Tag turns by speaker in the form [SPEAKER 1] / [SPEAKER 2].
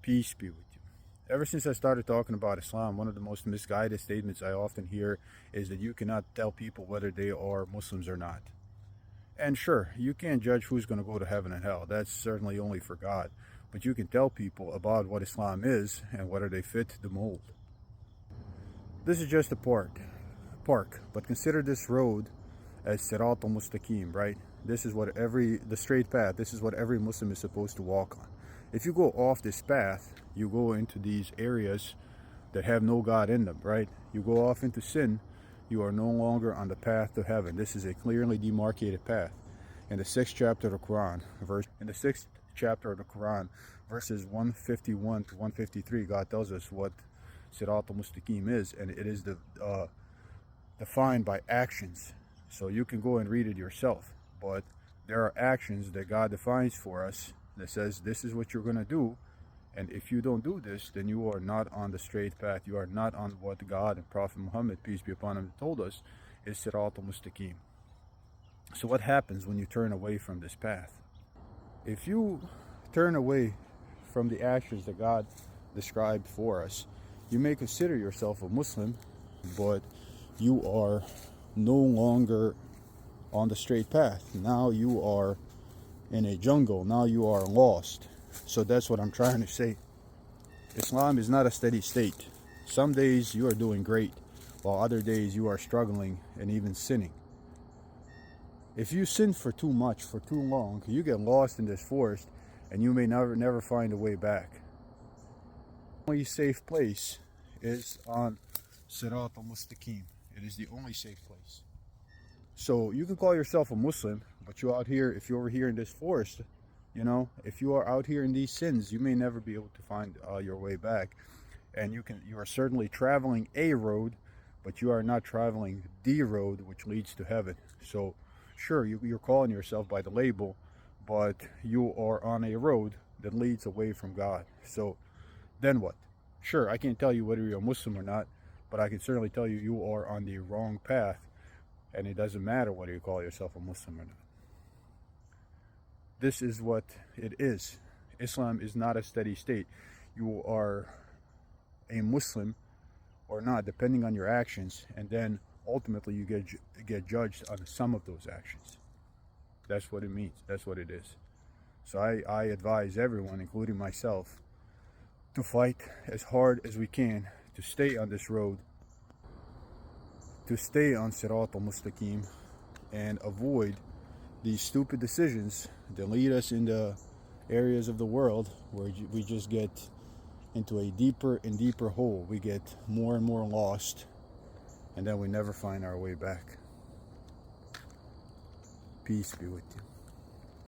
[SPEAKER 1] Peace be with you. Ever since I started talking about Islam, one of the most misguided statements I often hear is that you cannot tell people whether they are Muslims or not. And sure, you can't judge who's going to go to heaven and hell. That's certainly only for God. But you can tell people about what Islam is and whether they fit the mold. This is just a park, but consider this road as Sirat al-Mustaqim, right? This is what the straight path, this is what every Muslim is supposed to walk on. If you go off this path, you go into these areas that have no God in them, right? You go off into sin, you are no longer on the path to heaven. This is a clearly demarcated path. In the 6th chapter of the Quran, verses 151 to 153, God tells us what Sirat al-Mustaqim is, and it is defined by actions. So you can go and read it yourself, but there are actions that God defines for us that says this is what you're going to do, and if you don't do this, then you are not on the straight path. You are not on what God and Prophet Muhammad, peace be upon him, told us is Sirat al-Mustaqim. So what happens when you turn away from this path? If you turn away from the actions that God described for us, you may consider yourself a Muslim, but you are no longer on the straight path. Now you are in a jungle. Now you are lost. So that's what I'm trying to say. Islam is not a steady state. Some days you are doing great, while other days you are struggling and even sinning. If you sin for too much, for too long, you get lost in this forest and you may never find a way back. The only safe place is on Sirat al-Mustaqim. It is the only safe place. So you can call yourself a Muslim, but you're out here, if you're over here in this forest, if you are out here in these sins, you may never be able to find your way back. And you are certainly traveling a road, but you are not traveling the road which leads to heaven. So sure, you're calling yourself by the label, but you are on a road that leads away from God. So then what? Sure, I can't tell you whether you're a Muslim or not, but I can certainly tell you you are on the wrong path, and it doesn't matter whether you call yourself a Muslim or not. This is what it is. Islam is not a steady state. You are a Muslim or not, depending on your actions, and then ultimately you get judged on the sum of those actions. That's what it means. That's what it is. So I advise everyone, including myself, to fight as hard as we can to stay on this road, to stay on Sirat al-Mustaqim, and avoid these stupid decisions that lead us into areas of the world where we just get into a deeper and deeper hole. We get more and more lost, and then we never find our way back. Peace be with you.